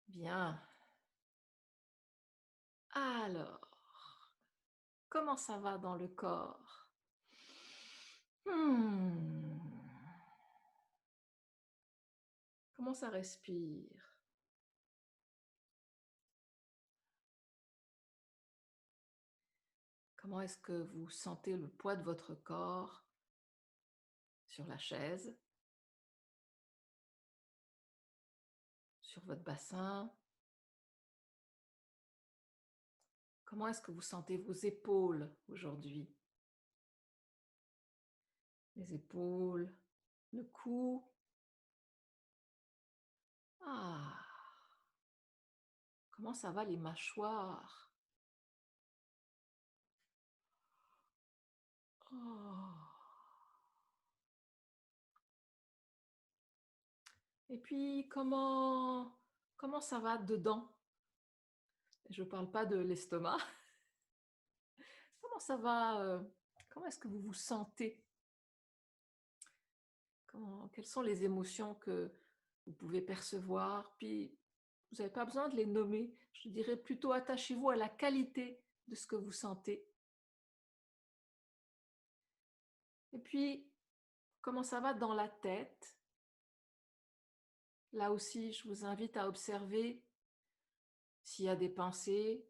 Bien. Alors, comment ça va dans le corps? Hmm. Comment ça respire? Comment est-ce que vous sentez le poids de votre corps sur la chaise, sur votre bassin? Comment est-ce que vous sentez vos épaules aujourd'hui? Les épaules, le cou. Ah, comment ça va les mâchoires? Oh. Et puis comment ça va dedans? Je ne parle pas de l'estomac. Comment ça va, comment est-ce que vous vous sentez? Quelles sont les émotions que vous pouvez percevoir? Puis, vous n'avez pas besoin de les nommer. Je dirais plutôt attachez-vous à la qualité de ce que vous sentez. Et puis, comment ça va dans la tête? Là aussi, je vous invite à observer s'il y a des pensées,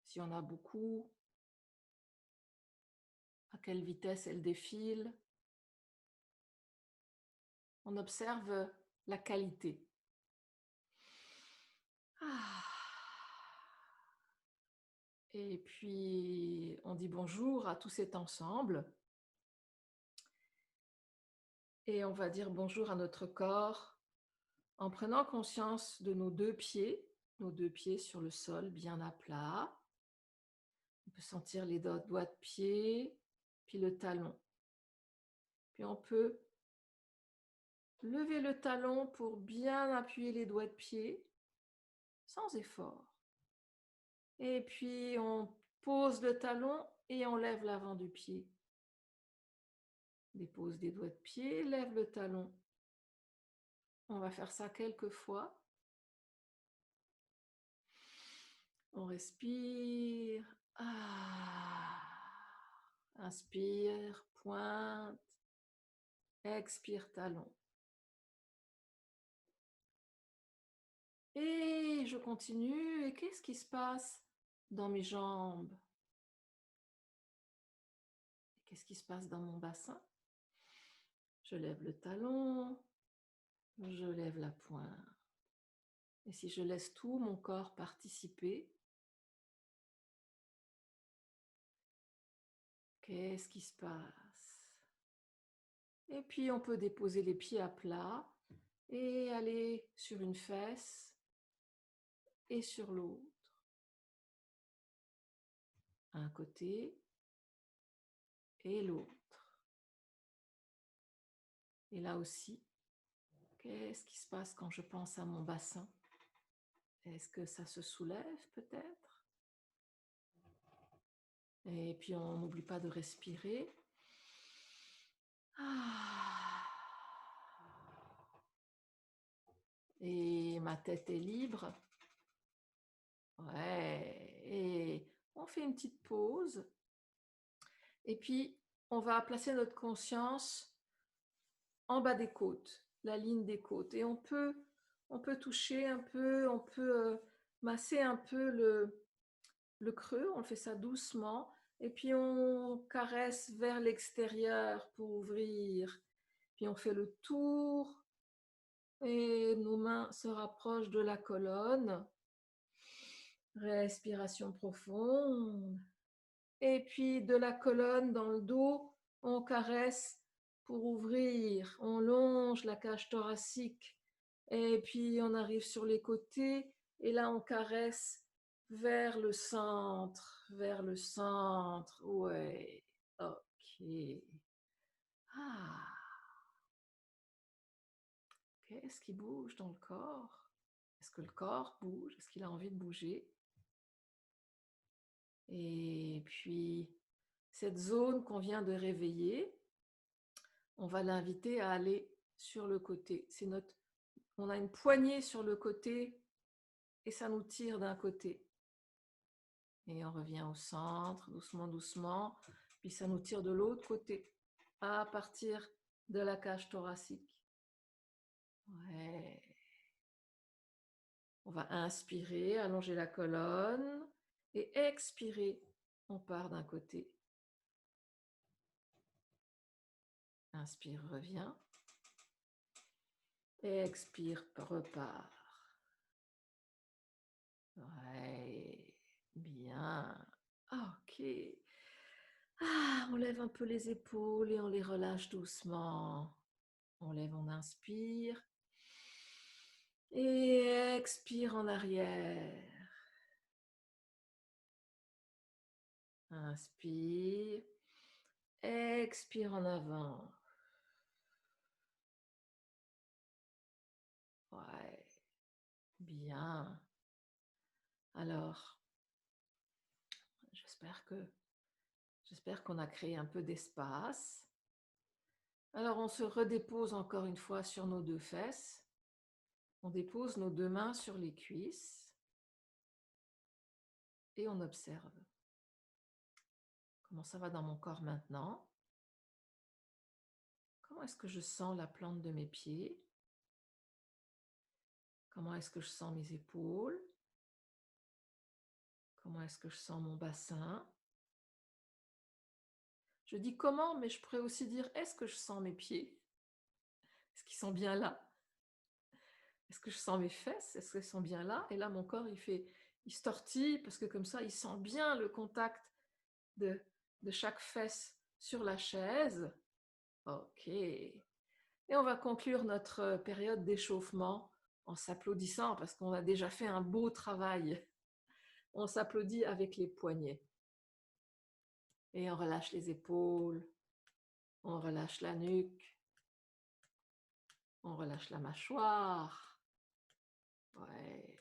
s'il y en a beaucoup, à quelle vitesse elles défilent. On observe la qualité. Ah. Et puis, on dit bonjour à tous cet ensemble et on va dire bonjour à notre corps en prenant conscience de nos deux pieds sur le sol bien à plat. On peut sentir les doigts de pied, puis le talon. Puis on peut lever le talon pour bien appuyer les doigts de pied sans effort. Et puis on pose le talon et on lève l'avant du pied. Dépose des doigts de pied, lève le talon. On va faire ça quelques fois. On respire. Ah. Inspire, pointe. Expire, talon. Et je continue. Et qu'est-ce qui se passe dans mes jambes? Qu'est-ce qui se passe dans mon bassin? Je lève le talon. Je lève la pointe. Et si je laisse tout mon corps participer, qu'est-ce qui se passe? Et puis on peut déposer les pieds à plat et aller sur une fesse et sur l'autre. Un côté et l'autre. Et là aussi, qu'est-ce qui se passe quand je pense à mon bassin? Est-ce que ça se soulève peut-être? Et puis on n'oublie pas de respirer. Ah. Et ma tête est libre. Ouais. Et on fait une petite pause. Et puis on va placer notre conscience en bas des côtes, la ligne des côtes. Et on peut toucher un peu, on peut masser un peu le creux, on fait ça doucement. Et puis on caresse vers l'extérieur pour ouvrir. Puis on fait le tour et nos mains se rapprochent de la colonne. Respiration profonde. Et puis de la colonne dans le dos, on caresse pour ouvrir. On longe la cage thoracique. Et puis on arrive sur les côtés. Et là, on caresse vers le centre. Vers le centre. Ouais. Ok. Ah. Qu'est-ce qui bouge dans le corps? Est-ce que le corps bouge? Est-ce qu'il a envie de bouger? Et puis, cette zone qu'on vient de réveiller, on va l'inviter à aller sur le côté. on a une poignée sur le côté et ça nous tire d'un côté. Et on revient au centre, doucement, doucement. Puis ça nous tire de l'autre côté, à partir de la cage thoracique. Ouais. On va inspirer, allonger la colonne. Et expirer, on part d'un côté. Inspire, revient. Expire, repart. Ouais, bien. Ok. On lève un peu les épaules et on les relâche doucement. On lève, on inspire. Et expire en arrière. Inspire. Expire en avant. Ouais, bien. Alors, j'espère qu'on a créé un peu d'espace. Alors, on se redépose encore une fois sur nos deux fesses. On dépose nos deux mains sur les cuisses. Et on observe. Comment ça va dans mon corps maintenant? Comment est-ce que je sens la plante de mes pieds? Comment est-ce que je sens mes épaules? Comment est-ce que je sens mon bassin? Je dis comment, mais je pourrais aussi dire est-ce que je sens mes pieds? Est-ce qu'ils sont bien là? Est-ce que je sens mes fesses? Est-ce qu'elles sont bien là? Et là, mon corps, il se tortille parce que comme ça, il sent bien le contact de chaque fesse sur la chaise. Ok. Et on va conclure notre période d'échauffement en s'applaudissant parce qu'on a déjà fait un beau travail. On s'applaudit avec les poignets. Et on relâche les épaules, on relâche la nuque, on relâche la mâchoire. Ouais.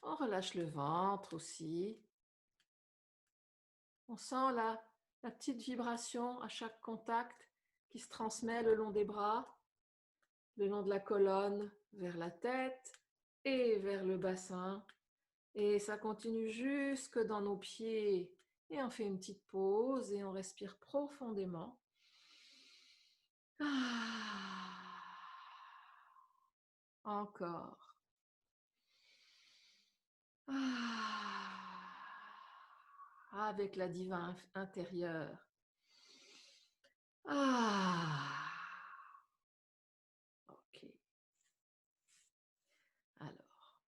On relâche le ventre aussi. On sent la petite vibration à chaque contact qui se transmet le long des bras, le long de la colonne, vers la tête et vers le bassin. Et ça continue jusque dans nos pieds. Et on fait une petite pause et on respire profondément. Encore. Avec la diva intérieure. Ok. Alors,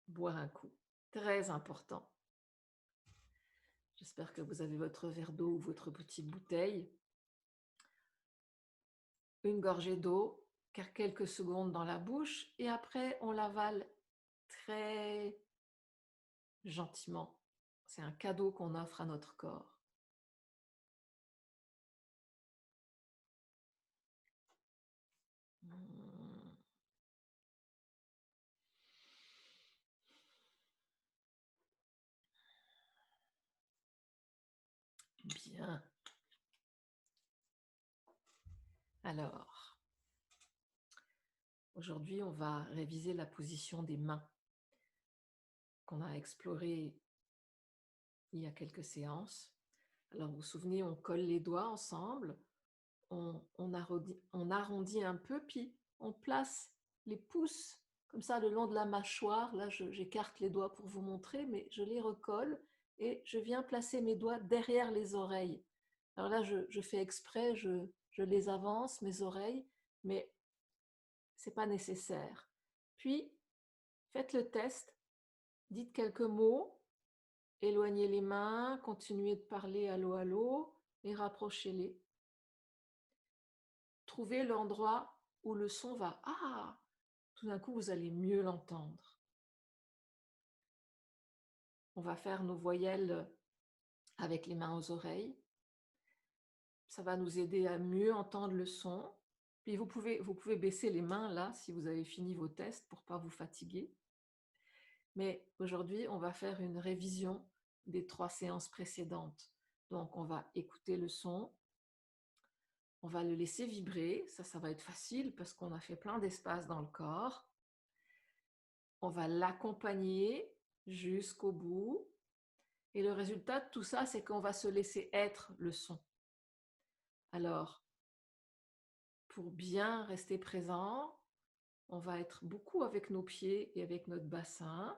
boire un coup. Très important. J'espère que vous avez votre verre d'eau ou votre petite bouteille. Une gorgée d'eau, car quelques secondes dans la bouche, et après on l'avale très gentiment. C'est un cadeau qu'on offre à notre corps. Bien. Alors, aujourd'hui, on va réviser la position des mains qu'on a explorée il y a quelques séances. Alors, vous vous souvenez, on colle les doigts ensemble, on arrondit un peu, puis on place les pouces comme ça le long de la mâchoire. Là, j'écarte les doigts pour vous montrer, mais je les recolle et je viens placer mes doigts derrière les oreilles. Alors là, je fais exprès, je les avance, mes oreilles, mais ce n'est pas nécessaire. Puis, faites le test, dites quelques mots, éloignez les mains, continuez de parler allô, allô, et rapprochez-les. Trouvez l'endroit où le son va. Tout d'un coup, vous allez mieux l'entendre. On va faire nos voyelles avec les mains aux oreilles. Ça va nous aider à mieux entendre le son. Puis vous pouvez baisser les mains là si vous avez fini vos tests pour ne pas vous fatiguer. Mais aujourd'hui, on va faire une révision des 3 séances précédentes. Donc, on va écouter le son, On va le laisser vibrer, ça va être facile parce qu'on a fait plein d'espace dans le corps. On va l'accompagner jusqu'au bout. Et le résultat de tout ça, c'est qu'on va se laisser être le son. Alors, pour bien rester présent, on va être beaucoup avec nos pieds et avec notre bassin,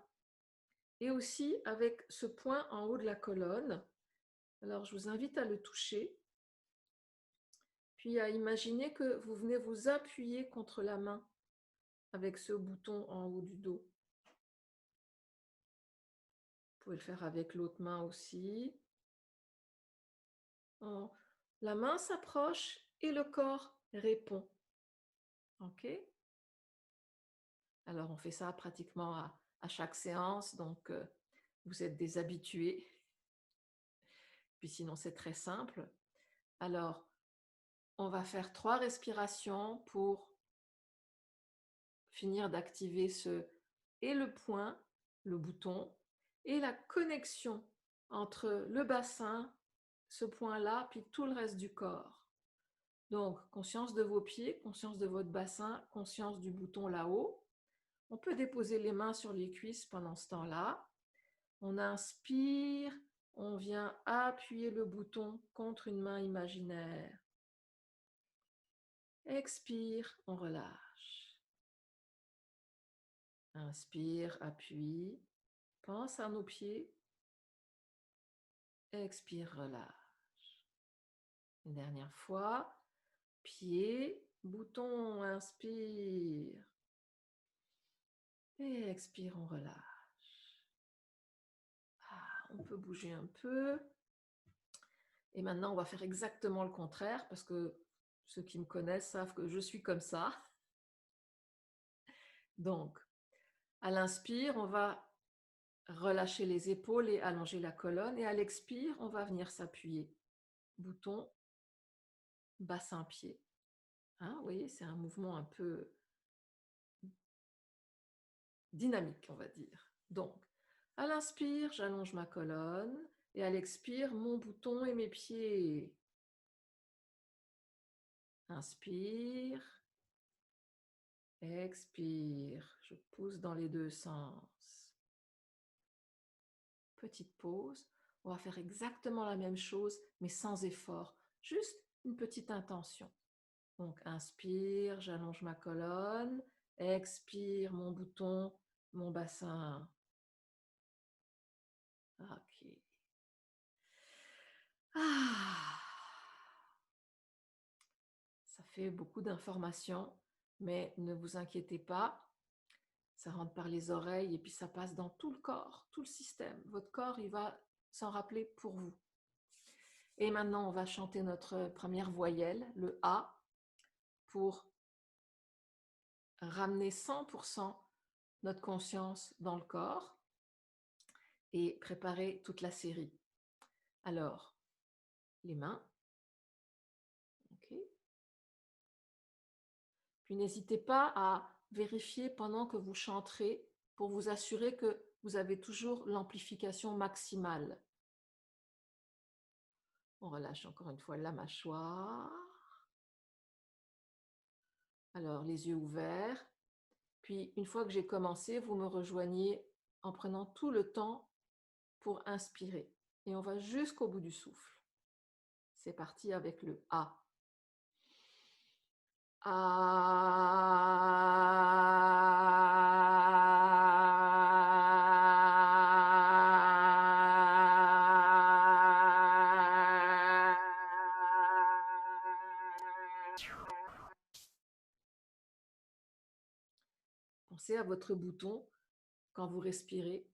et aussi avec ce point en haut de la colonne. Alors, je vous invite à le toucher, puis à imaginer que vous venez vous appuyer contre la main avec ce bouton en haut du dos. Vous pouvez le faire avec l'autre main aussi. La main s'approche et le corps répond. OK? Alors, on fait ça pratiquement à chaque séance, donc vous êtes des habitués. Puis sinon, c'est très simple. Alors, on va faire 3 respirations pour finir d'activer et le point, le bouton, et la connexion entre le bassin, ce point-là, puis tout le reste du corps. Donc, conscience de vos pieds, conscience de votre bassin, conscience du bouton là-haut. On peut déposer les mains sur les cuisses pendant ce temps-là. On inspire, on vient appuyer le bouton contre une main imaginaire. Expire, on relâche. Inspire, appuie. Pense à nos pieds. Expire, relâche. Une dernière fois. Pied, bouton, inspire. Et expire, on relâche. On peut bouger un peu. Et maintenant, on va faire exactement le contraire parce que ceux qui me connaissent savent que je suis comme ça. Donc, à l'inspire, on va relâcher les épaules et allonger la colonne. Et à l'expire, on va venir s'appuyer. Bouton, bassin-pied. Hein, vous voyez, c'est un mouvement un peu dynamique, on va dire. Donc, à l'inspire, j'allonge ma colonne. Et à l'expire, mon bouton et mes pieds. Inspire. Expire. Je pousse dans les deux sens. Petite pause. On va faire exactement la même chose, mais sans effort. Juste une petite intention. Donc, inspire, j'allonge ma colonne. Expire, mon bouton, mon bassin. Ok. Ça fait beaucoup d'informations, mais ne vous inquiétez pas. Ça rentre par les oreilles et puis ça passe dans tout le corps, tout le système. Votre corps, il va s'en rappeler pour vous. Et maintenant, on va chanter notre première voyelle, le A, pour ramener 100% notre conscience dans le corps et préparer toute la série. Alors, les mains. Okay. Puis n'hésitez pas à vérifier pendant que vous chanterez pour vous assurer que vous avez toujours l'amplification maximale. On relâche encore une fois la mâchoire. Alors, les yeux ouverts. Puis, une fois que j'ai commencé, vous me rejoignez en prenant tout le temps pour inspirer. Et on va jusqu'au bout du souffle. C'est parti avec le A. Pensez à votre bouton quand vous respirez.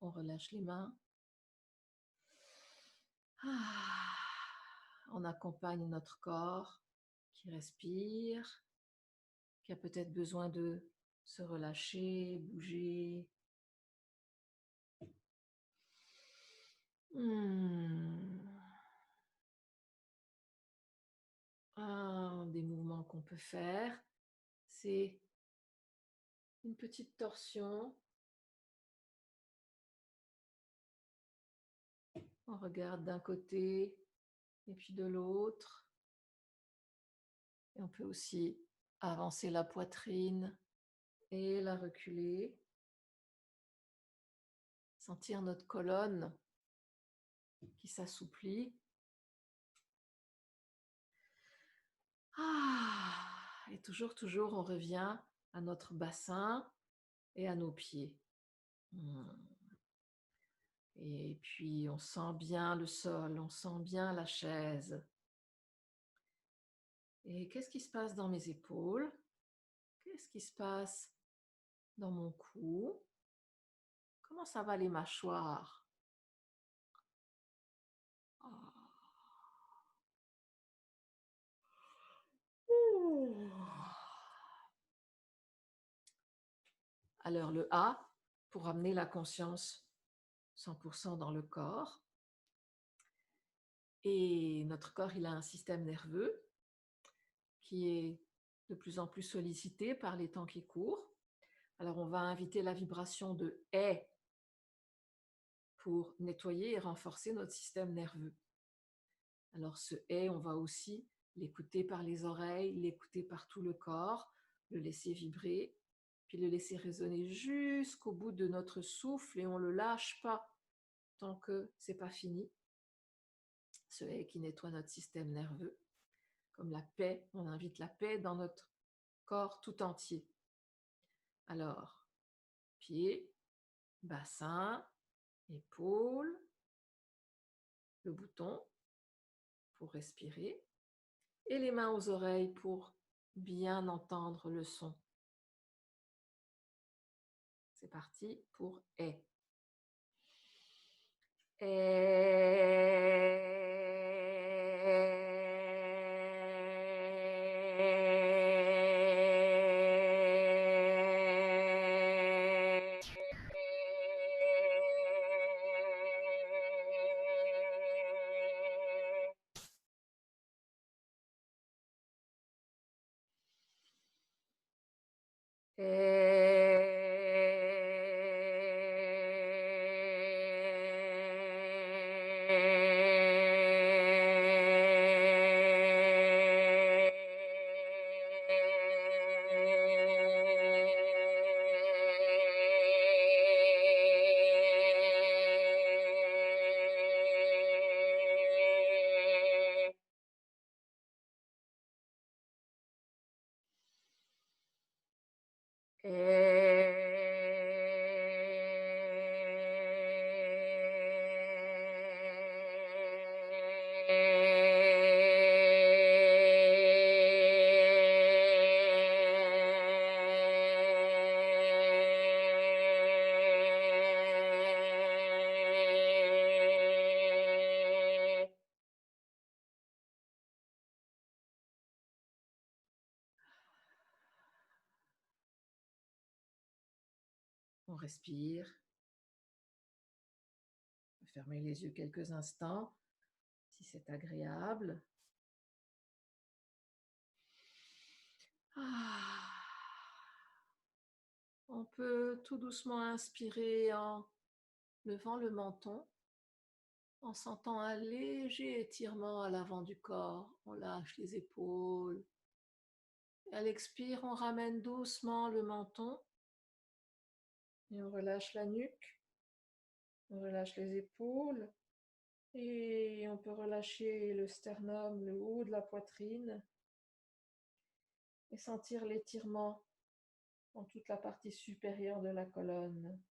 on relâche les mains. On accompagne notre corps qui respire, qui a peut-être besoin de se relâcher, bouger. Un des mouvements qu'on peut faire, c'est une petite torsion. On regarde d'un côté et puis de l'autre. Et on peut aussi avancer la poitrine et la reculer. Sentir notre colonne qui s'assouplit. Et toujours, on revient à notre bassin et à nos pieds. Et puis, on sent bien le sol, on sent bien la chaise. Et qu'est-ce qui se passe dans mes épaules? Qu'est-ce qui se passe dans mon cou? Comment ça va les mâchoires? Alors le A, pour amener la conscience 100% dans le corps. Et notre corps, il a un système nerveux qui est de plus en plus sollicité par les temps qui courent. Alors on va inviter la vibration de « est » pour nettoyer et renforcer notre système nerveux. Alors ce « est », on va aussi l'écouter par les oreilles, l'écouter par tout le corps, le laisser vibrer, puis le laisser résonner jusqu'au bout de notre souffle et on ne le lâche pas tant que ce n'est pas fini. Ce « est » qui nettoie notre système nerveux. Comme la paix, on invite la paix dans notre corps tout entier. Alors, pieds, bassin, épaules, le bouton pour respirer et les mains aux oreilles pour bien entendre le son. C'est parti pour « est ». On respire. Fermez les yeux quelques instants, si c'est agréable. On peut tout doucement inspirer en levant le menton, en sentant un léger étirement à l'avant du corps. On lâche les épaules. Et à l'expire, on ramène doucement le menton et on relâche la nuque. On relâche les épaules et on peut relâcher le sternum, le haut de la poitrine et sentir l'étirement dans toute la partie supérieure de la colonne.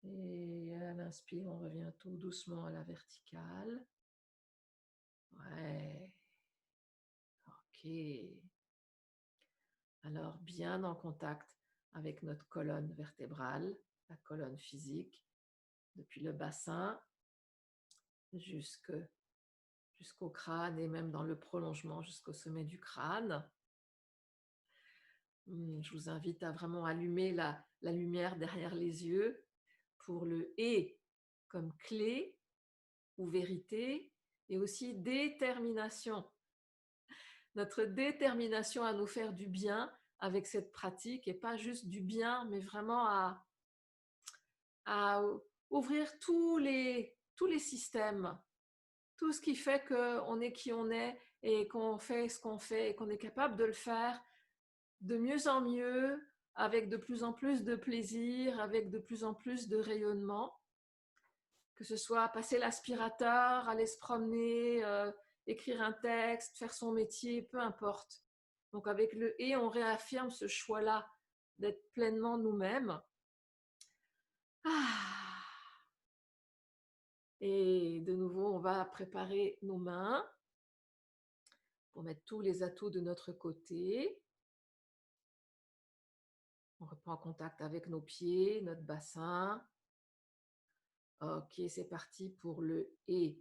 Et à l'inspire, on revient tout doucement à la verticale. Ouais. Ok. Alors, bien en contact avec notre colonne vertébrale, la colonne physique, depuis le bassin jusqu'au crâne et même dans le prolongement jusqu'au sommet du crâne. Je vous invite à vraiment allumer la lumière derrière les yeux pour le « et » comme clé ou vérité et aussi détermination. Notre détermination à nous faire du bien avec cette pratique et pas juste du bien, mais vraiment à ouvrir tous les systèmes, tout ce qui fait qu'on est qui on est et qu'on fait ce qu'on fait et qu'on est capable de le faire de mieux en mieux, avec de plus en plus de plaisir, avec de plus en plus de rayonnement, que ce soit passer l'aspirateur, aller se promener, écrire un texte, faire son métier, peu importe. Donc avec le « et », on réaffirme ce choix-là d'être pleinement nous-mêmes. Et de nouveau, on va préparer nos mains pour mettre tous les atouts de notre côté. On reprend en contact avec nos pieds, notre bassin. Ok, c'est parti pour le « et ».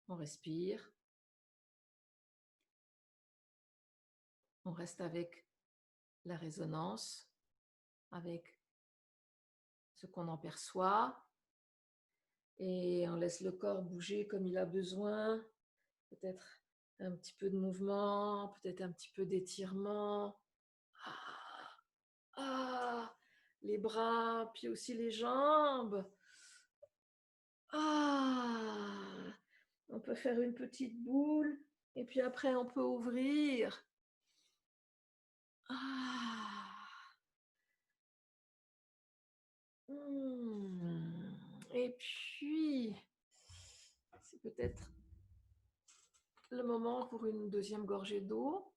On respire. On reste avec la résonance, avec ce qu'on en perçoit. Et on laisse le corps bouger comme il a besoin. Peut-être un petit peu de mouvement, peut-être un petit peu d'étirement. Les bras, puis aussi les jambes. On peut faire une petite boule et puis après on peut ouvrir. Et puis, c'est peut-être le moment pour une deuxième gorgée d'eau.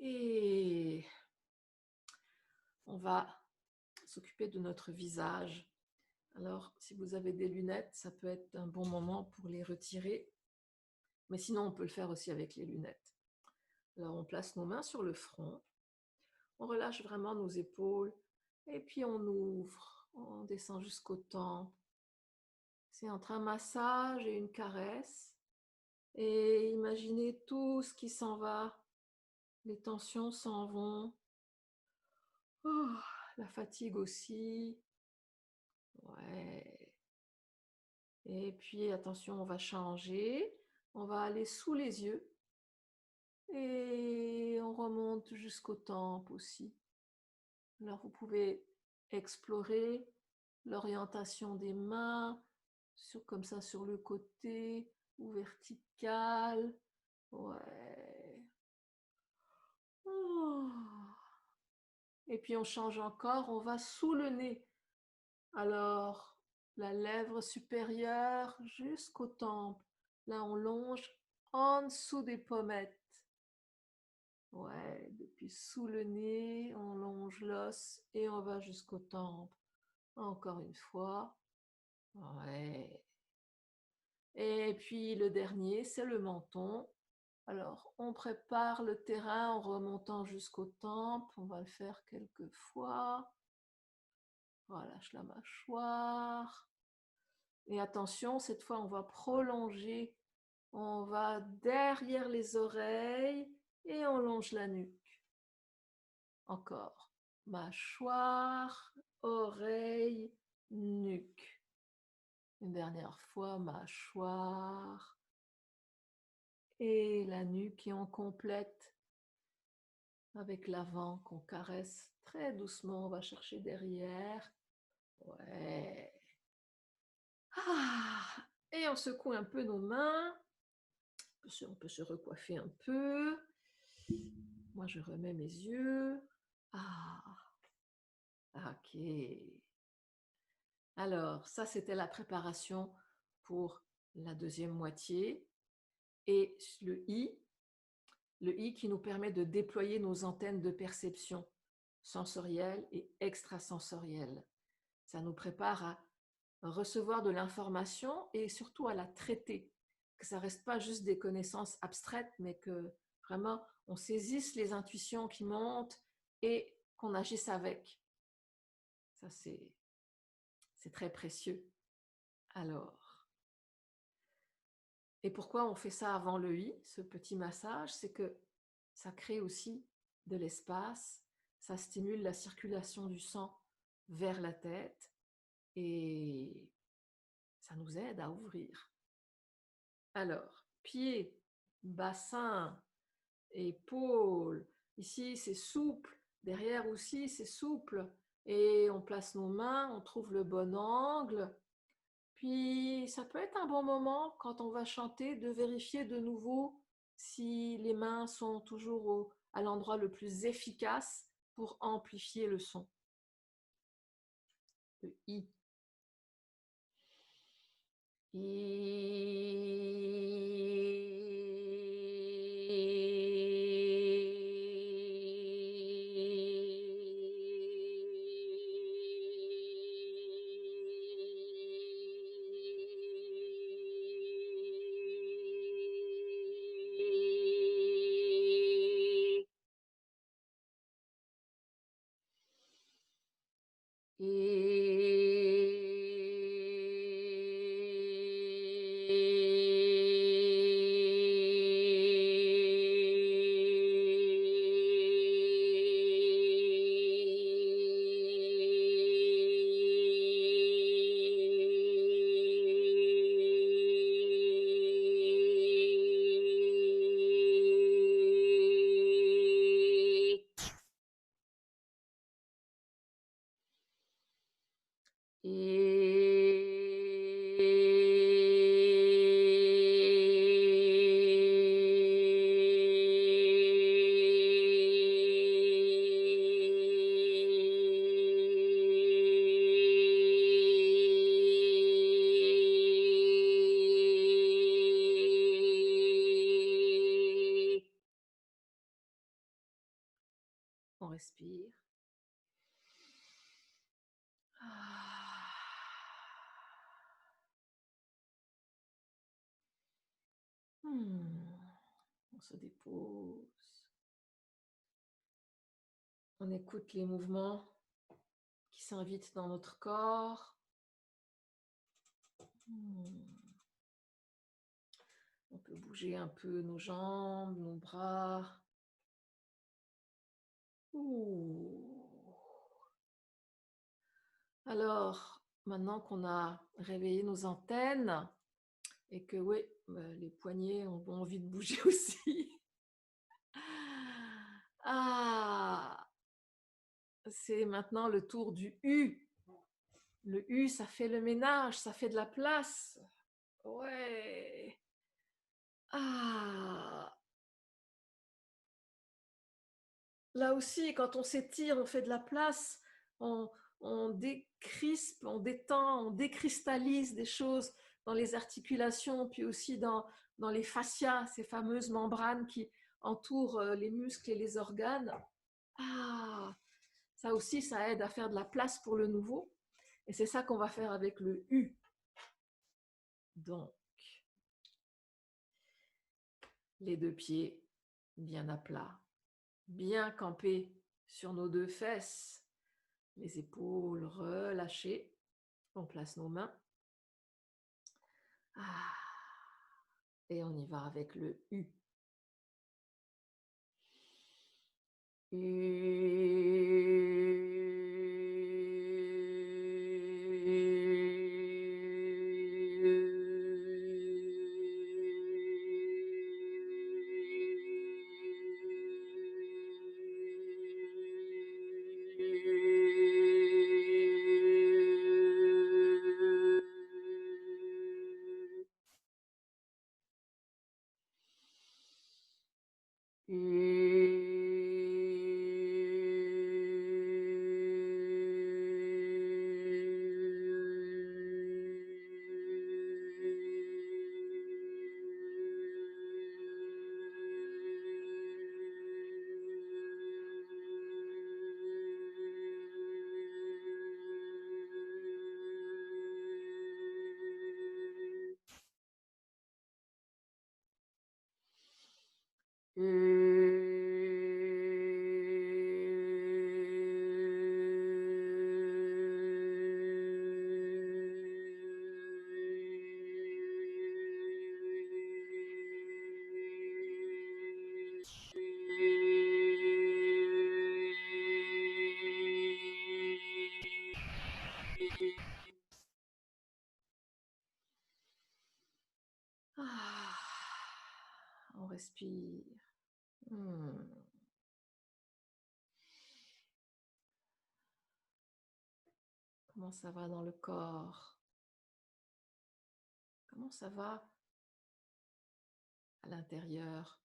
Et on va s'occuper de notre visage. Alors, si vous avez des lunettes, ça peut être un bon moment pour les retirer. Mais sinon, on peut le faire aussi avec les lunettes. Alors, on place nos mains sur le front. On relâche vraiment nos épaules. Et puis, on ouvre. On descend jusqu'aux tempes. C'est entre un massage et une caresse. Et imaginez tout ce qui s'en va. Les tensions s'en vont. La fatigue aussi. Ouais. Et puis, attention, on va changer. On va aller sous les yeux. Et on remonte jusqu'aux tempes aussi. Alors, vous pouvez explorer l'orientation des mains, comme ça sur le côté ou vertical. Ouais. Et puis on change encore, on va sous le nez. Alors, la lèvre supérieure jusqu'au temple. Là, on longe en dessous des pommettes. Ouais, depuis sous le nez, on longe l'os et on va jusqu'au temple. Encore une fois. Ouais. Et puis le dernier, c'est le menton. Alors, on prépare le terrain en remontant jusqu'au temple. On va le faire quelques fois. Relâche la mâchoire. Et attention, cette fois, on va prolonger. On va derrière les oreilles et on longe la nuque. Encore. Mâchoire, oreille, nuque. Une dernière fois, mâchoire et la nuque. Et on complète avec l'avant qu'on caresse très doucement. On va chercher derrière. Ouais. Ah, et on secoue un peu nos mains. On peut se recoiffer un peu. Moi, je remets mes yeux. Ah, ok. Alors, ça, c'était la préparation pour la deuxième moitié. Et le I qui nous permet de déployer nos antennes de perception sensorielle et extrasensorielle. Ça nous prépare à recevoir de l'information et surtout à la traiter, que ça ne reste pas juste des connaissances abstraites, mais que vraiment on saisisse les intuitions qui montent et qu'on agisse avec. Ça, c'est très précieux. Alors, et pourquoi on fait ça avant le I, ce petit massage? C'est que ça crée aussi de l'espace, ça stimule la circulation du sang vers la tête et ça nous aide à ouvrir. Alors, pieds, bassin, épaules. Ici, c'est souple. Derrière aussi, c'est souple. Et on place nos mains, on trouve le bon angle. Puis, ça peut être un bon moment, quand on va chanter, de vérifier de nouveau si les mains sont toujours à l'endroit le plus efficace pour amplifier le son. Le I. On respire. On se dépose. On écoute les mouvements qui s'invitent dans notre corps. On peut bouger un peu nos jambes, nos bras. Alors, maintenant qu'on a réveillé nos antennes et que oui, les poignets ont envie de bouger aussi. C'est maintenant le tour du U. Le U, ça fait le ménage, ça fait de la place. Ouais. là aussi, quand on s'étire, on fait de la place, on, on décrispe, on détend, on décristallise des choses dans les articulations, puis aussi dans les fascias, ces fameuses membranes qui entourent les muscles et les organes. Ah, ça aussi, ça aide à faire de la place pour le nouveau. Et c'est ça qu'on va faire avec le U. Donc, les deux pieds bien à plat, bien campés sur nos deux fesses, les épaules relâchées. On place nos mains. Ah, et on y va avec le U. Ah, on respire. Comment ça va dans le corps? Comment ça va à l'intérieur,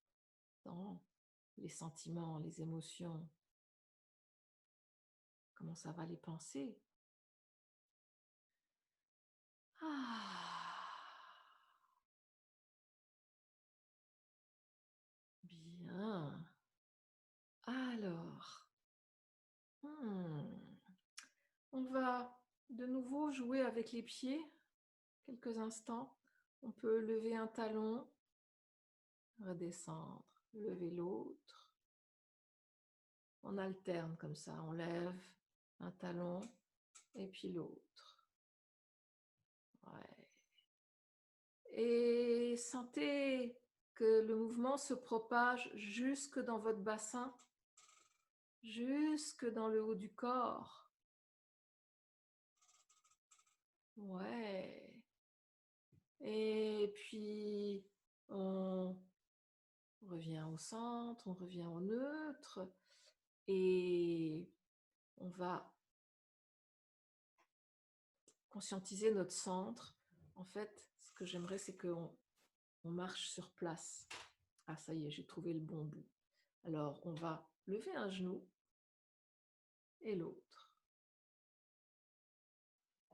dans les sentiments, les émotions? Comment ça va les pensées? Ah, bien. Alors, on va de nouveau jouer avec les pieds quelques instants. On peut lever un talon, redescendre, lever l'autre. On alterne comme ça, on lève un talon et puis l'autre. Ouais. Et sentez que le mouvement se propage jusque dans votre bassin, jusque dans le haut du corps. Ouais. Et puis, on revient au centre, on revient au neutre et on va conscientiser notre centre. En fait, ce que j'aimerais, c'est qu'on marche sur place. Ah, ça y est, j'ai trouvé le bon bout. Alors, on va lever un genou et l'autre.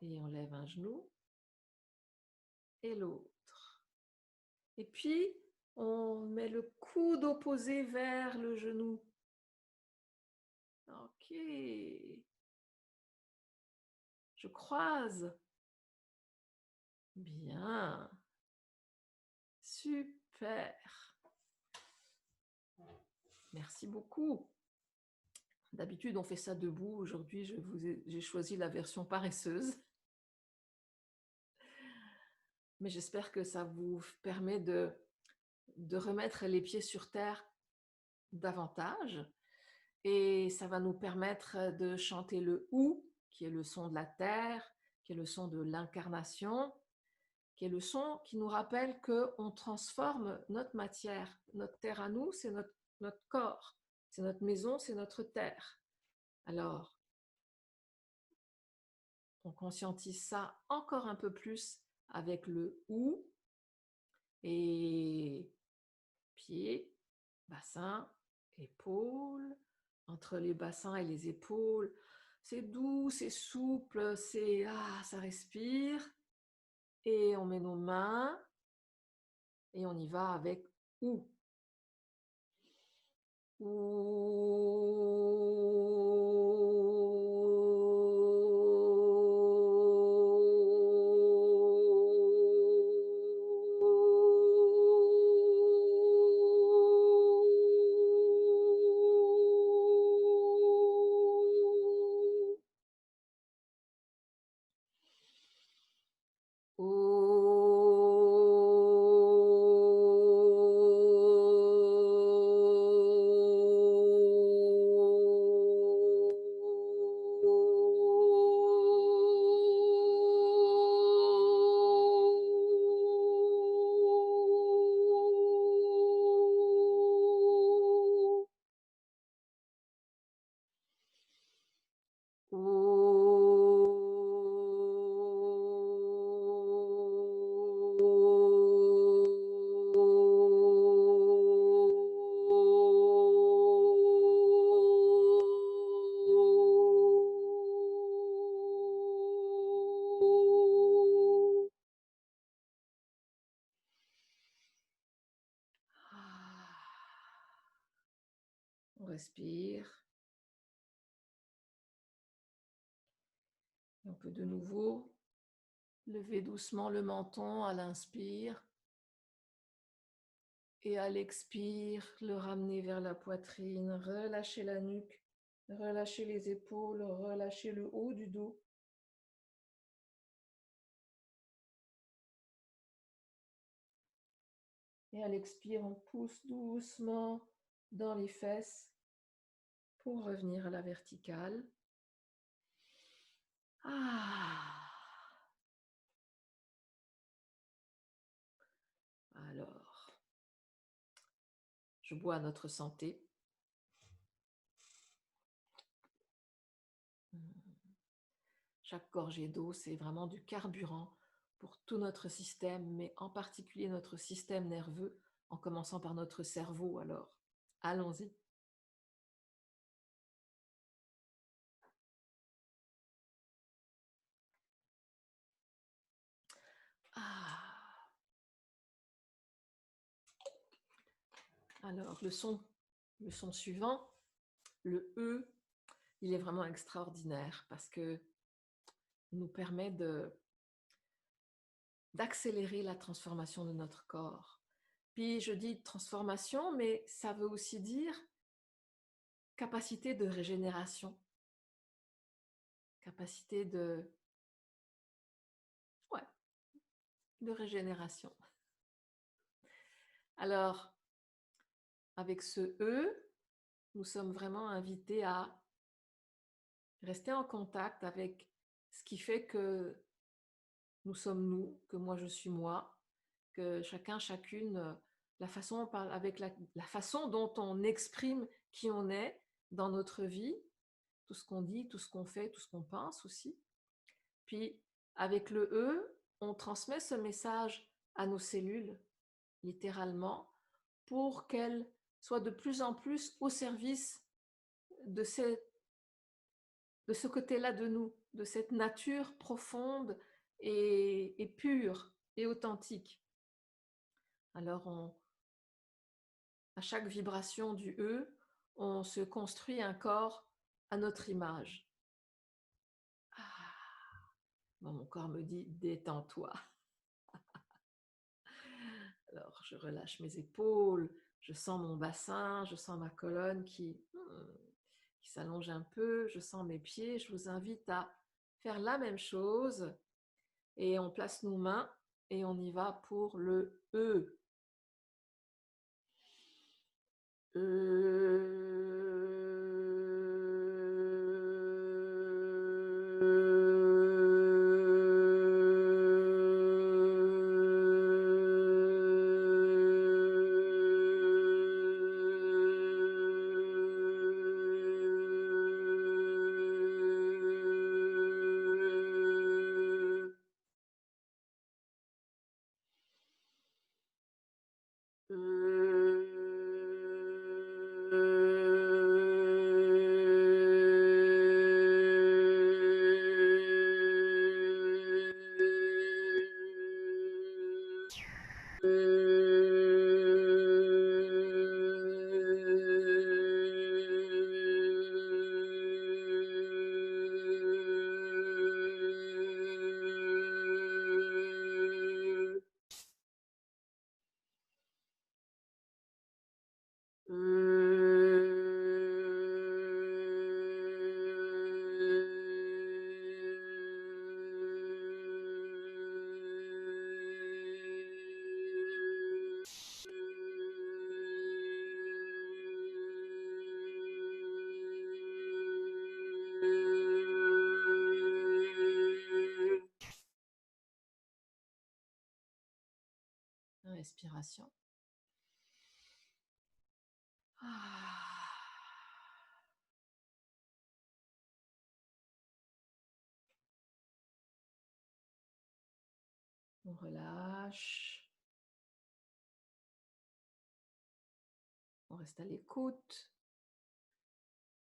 Et on lève un genou et l'autre. Et puis, on met le coude opposé vers le genou. Ok. Je croise. Bien. Super. Merci beaucoup. D'habitude, on fait ça debout. Aujourd'hui, j'ai choisi la version paresseuse. Mais j'espère que ça vous permet de remettre les pieds sur terre davantage. Et ça va nous permettre de chanter le OU, qui est le son de la terre, qui est le son de l'incarnation, qui est le son qui nous rappelle qu'on transforme notre matière. Notre terre à nous, c'est notre corps. C'est notre maison, c'est notre terre. Alors, on conscientise ça encore un peu plus avec le OU. Et pieds, bassin, épaules, entre les bassins et les épaules. C'est doux, c'est souple, ça respire. Et on met nos mains et on y va avec OU. On respire. On peut de nouveau lever doucement le menton à l'inspire et à l'expire, le ramener vers la poitrine, relâcher la nuque, relâcher les épaules, relâcher le haut du dos. Et à l'expire, on pousse doucement dans les fesses pour revenir à la verticale. Alors, je bois à notre santé. Chaque gorgée d'eau, c'est vraiment du carburant pour tout notre système, mais en particulier notre système nerveux, en commençant par notre cerveau. Alors, allons-y. Alors, le son suivant, le E, il est vraiment extraordinaire parce que il nous permet d'accélérer la transformation de notre corps. Puis je dis transformation, mais ça veut aussi dire capacité de régénération, capacité de régénération. Alors, avec ce E, nous sommes vraiment invités à rester en contact avec ce qui fait que nous sommes nous, que moi je suis moi, que chacun, chacune, la façon dont on exprime qui on est dans notre vie, tout ce qu'on dit, tout ce qu'on fait, tout ce qu'on pense aussi. Puis, avec le E, on transmet ce message à nos cellules, littéralement, pour qu'elles soient de plus en plus au service de ce côté-là de nous, de cette nature profonde et pure et authentique. Alors, à chaque vibration du E, on se construit un corps à notre image. Bon, mon corps me dit « détends-toi ». Alors, je relâche mes épaules, je sens mon bassin, je sens ma colonne qui s'allonge un peu, je sens mes pieds. Je vous invite à faire la même chose et on place nos mains et on y va pour le E. respiration. Ah. On relâche. On reste à l'écoute.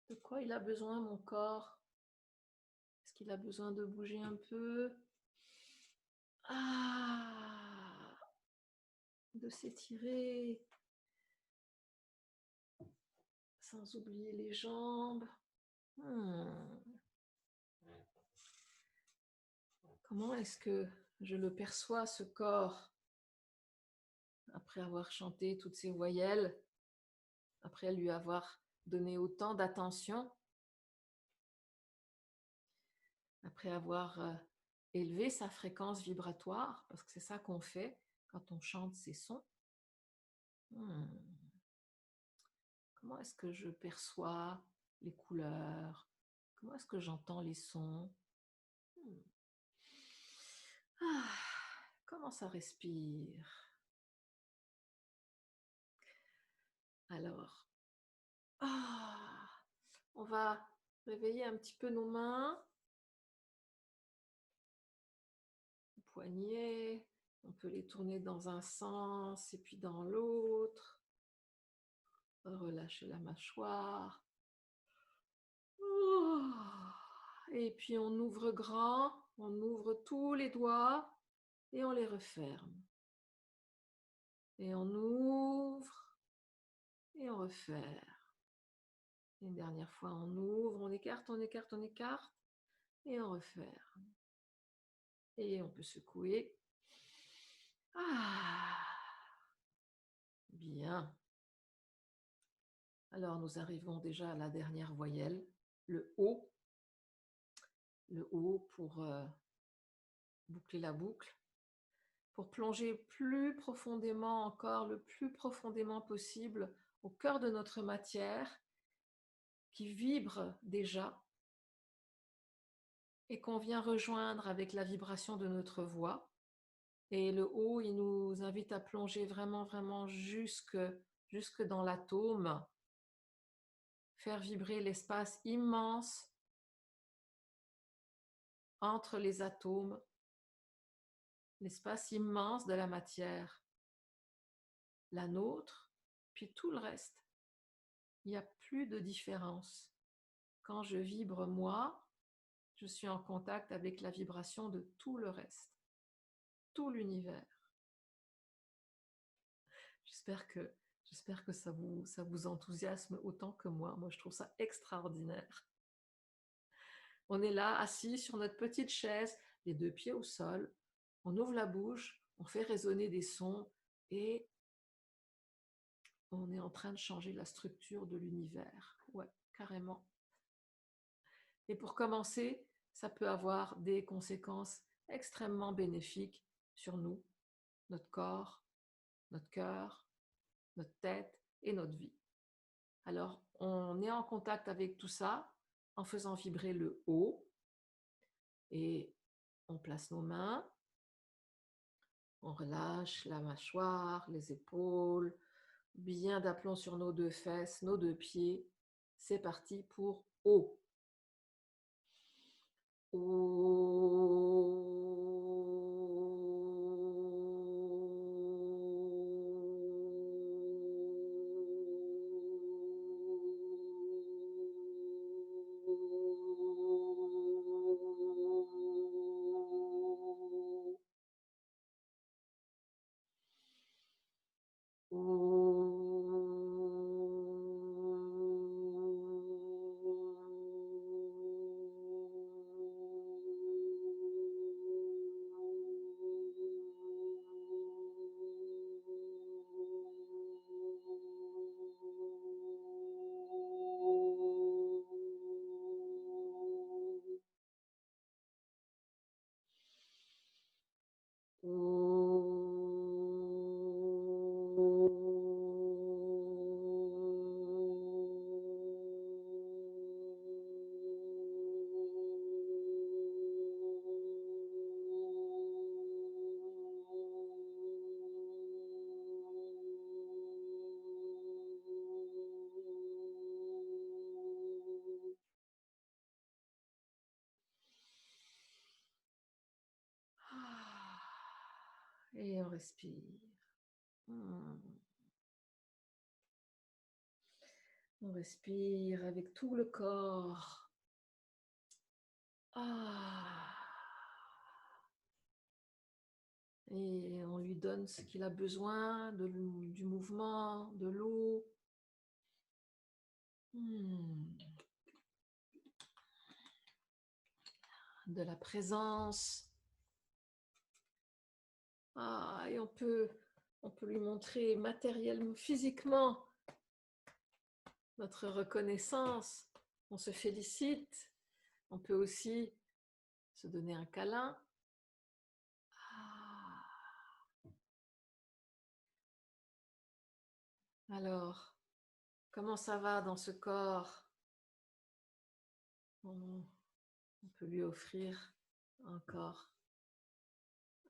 De quoi il a besoin, mon corps? Est-ce qu'il a besoin de bouger un peu? Ah, de s'étirer, sans oublier les jambes. Comment est-ce que je le perçois, ce corps, après avoir chanté toutes ces voyelles, après lui avoir donné autant d'attention, après avoir élevé sa fréquence vibratoire, parce que c'est ça qu'on fait quand on chante ces sons. Comment est-ce que je perçois les couleurs? Comment est-ce que j'entends les sons? Ah, comment ça respire? Alors, on va réveiller un petit peu nos mains, les poignets, on peut les tourner dans un sens et puis dans l'autre. Relâcher la mâchoire. Et puis on ouvre grand, on ouvre tous les doigts et on les referme. Et on ouvre et on referme. Une dernière fois, on ouvre, on écarte, on écarte, on écarte et on referme. Et on peut secouer. Bien. Alors nous arrivons déjà à la dernière voyelle, le O. Le O pour boucler la boucle, pour plonger plus profondément encore, le plus profondément possible, au cœur de notre matière, qui vibre déjà, et qu'on vient rejoindre avec la vibration de notre voix. Et le haut, il nous invite à plonger vraiment, vraiment jusque dans l'atome, faire vibrer l'espace immense entre les atomes, l'espace immense de la matière, la nôtre, puis tout le reste. Il n'y a plus de différence. Quand je vibre moi, je suis en contact avec la vibration de tout le reste, tout l'univers. J'espère que ça vous enthousiasme autant que moi. Moi, je trouve ça extraordinaire. On est là, assis sur notre petite chaise, les deux pieds au sol. On ouvre la bouche, on fait résonner des sons et on est en train de changer la structure de l'univers. Ouais, carrément. Et pour commencer, ça peut avoir des conséquences extrêmement bénéfiques sur nous, notre corps, notre cœur, notre tête et notre vie. Alors, on est en contact avec tout ça en faisant vibrer le haut et on place nos mains, on relâche la mâchoire, les épaules, bien d'aplomb sur nos deux fesses, nos deux pieds. C'est parti pour haut. Et on respire. Hmm. On respire avec tout le corps. Ah. Et on lui donne ce qu'il a besoin, du mouvement, de l'eau. De la présence. Et on peut lui montrer matériellement, physiquement, notre reconnaissance. On se félicite. On peut aussi se donner un câlin. Alors, comment ça va dans ce corps? On peut lui offrir encore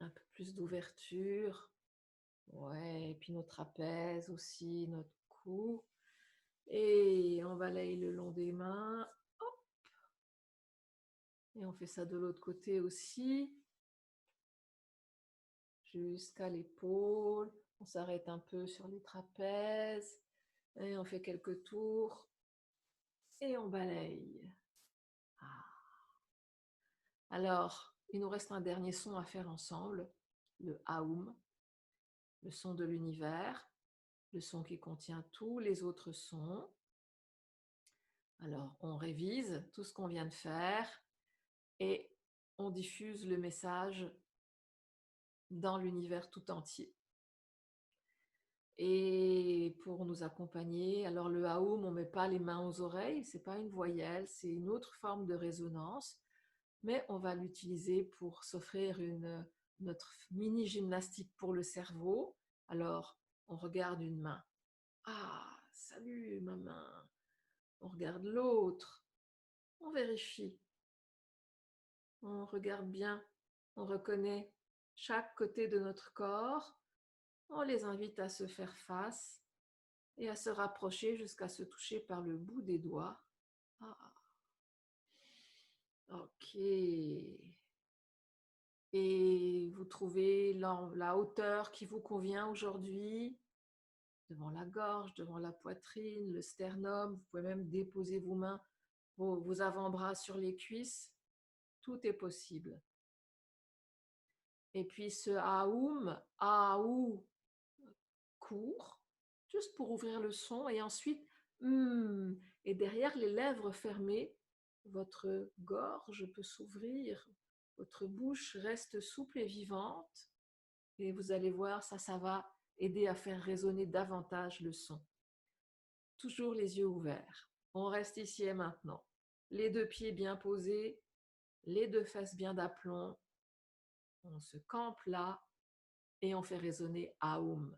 un peu plus d'ouverture. Ouais, et puis nos trapèzes aussi, notre cou. Et on balaye le long des mains. Hop. Et on fait ça de l'autre côté aussi. Jusqu'à l'épaule. On s'arrête un peu sur les trapèzes. Et on fait quelques tours. Et on balaye. Alors, il nous reste un dernier son à faire ensemble. Le Aum. Le son de l'univers. Le son qui contient tous les autres sons. Alors, on révise tout ce qu'on vient de faire et on diffuse le message dans l'univers tout entier. Et pour nous accompagner, alors le Aum, on ne met pas les mains aux oreilles, ce n'est pas une voyelle, c'est une autre forme de résonance, mais on va l'utiliser pour s'offrir notre mini gymnastique pour le cerveau. Alors, on regarde une main. Salut ma main. On regarde l'autre. On vérifie. On regarde bien. On reconnaît chaque côté de notre corps. On les invite à se faire face et à se rapprocher jusqu'à se toucher par le bout des doigts. Ok. Et vous trouvez la hauteur qui vous convient aujourd'hui, devant la gorge, devant la poitrine, le sternum. Vous pouvez même déposer vos mains, vos avant-bras sur les cuisses. Tout est possible. Et puis ce Aum, Aou, court, juste pour ouvrir le son, et ensuite, et derrière les lèvres fermées, votre gorge peut s'ouvrir, votre bouche reste souple et vivante, et vous allez voir, ça va aider à faire résonner davantage le son. Toujours les yeux ouverts. On reste ici et maintenant. Les deux pieds bien posés, les deux fesses bien d'aplomb. On se campe là et on fait résonner Aum.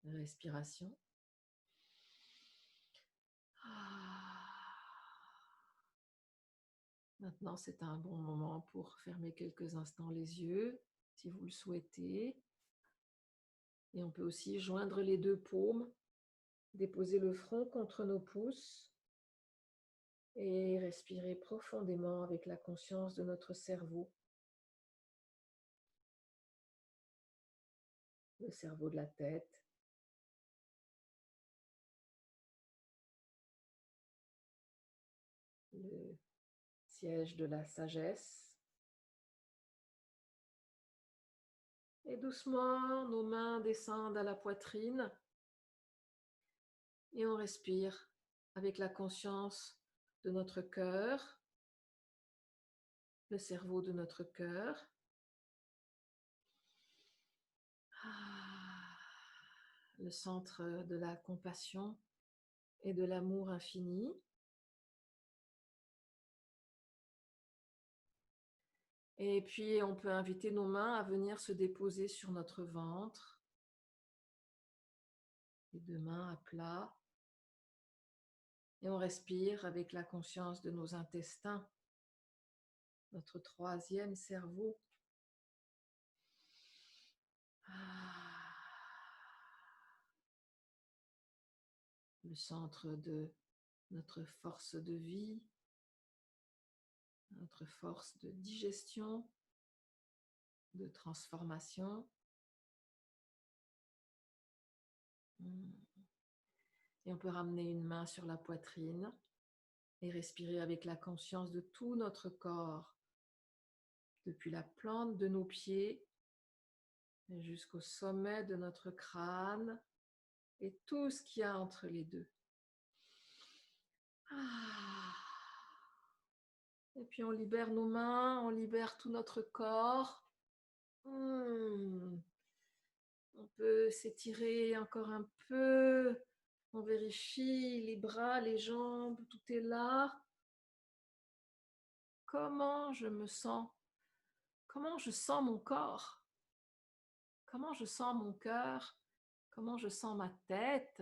Respiration. Maintenant, c'est un bon moment pour fermer quelques instants les yeux, si vous le souhaitez. Et on peut aussi joindre les deux paumes, déposer le front contre nos pouces et respirer profondément avec la conscience de notre cerveau. Le cerveau de la tête, le siège de la sagesse. Et doucement, nos mains descendent à la poitrine et on respire avec la conscience de notre cœur, le cerveau de notre cœur. Le centre de la compassion et de l'amour infini. Et puis, on peut inviter nos mains à venir se déposer sur notre ventre. Les deux mains à plat. Et on respire avec la conscience de nos intestins, notre troisième cerveau. Le centre de notre force de vie, notre force de digestion, de transformation. Et on peut ramener une main sur la poitrine et respirer avec la conscience de tout notre corps, depuis la plante de nos pieds jusqu'au sommet de notre crâne et tout ce qu'il y a entre les deux. Et puis on libère nos mains, on libère tout notre corps. On peut s'étirer encore un peu. On vérifie les bras, les jambes, tout est là. Comment je me sens? Comment je sens mon corps? Comment je sens mon cœur? Comment je sens ma tête?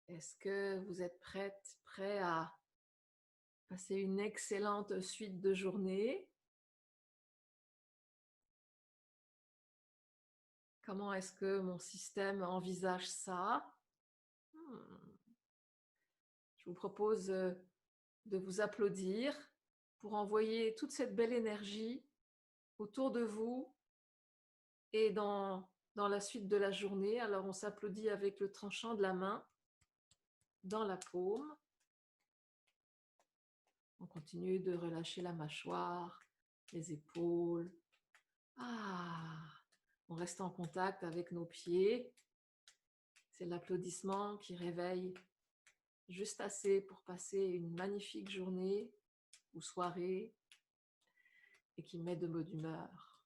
Est-ce que vous êtes prêt à passer une excellente suite de journée? Comment est-ce que mon système envisage ça? Je vous propose de vous applaudir pour envoyer toute cette belle énergie autour de vous et dans la suite de la journée. Alors on s'applaudit avec le tranchant de la main dans la paume. On continue de relâcher la mâchoire, les épaules. On reste en contact avec nos pieds. C'est l'applaudissement qui réveille juste assez pour passer une magnifique journée ou soirée et qui met de bonne humeur.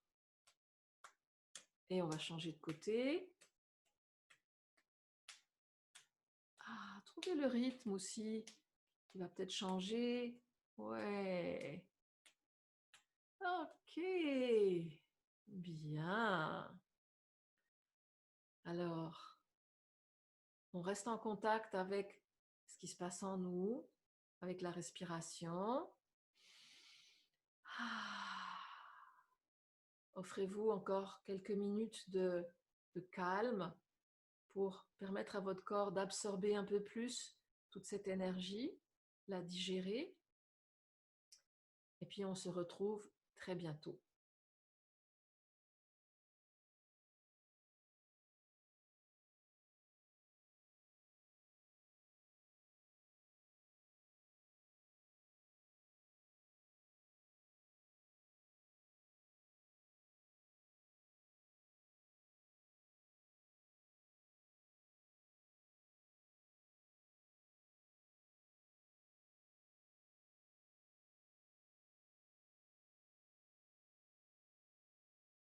Et on va changer de côté. Trouvez le rythme aussi qui va peut-être changer. Ouais. Ok. Bien. Alors, on reste en contact avec ce qui se passe en nous, avec la respiration. Offrez-vous encore quelques minutes de calme pour permettre à votre corps d'absorber un peu plus toute cette énergie, la digérer. Et puis on se retrouve très bientôt.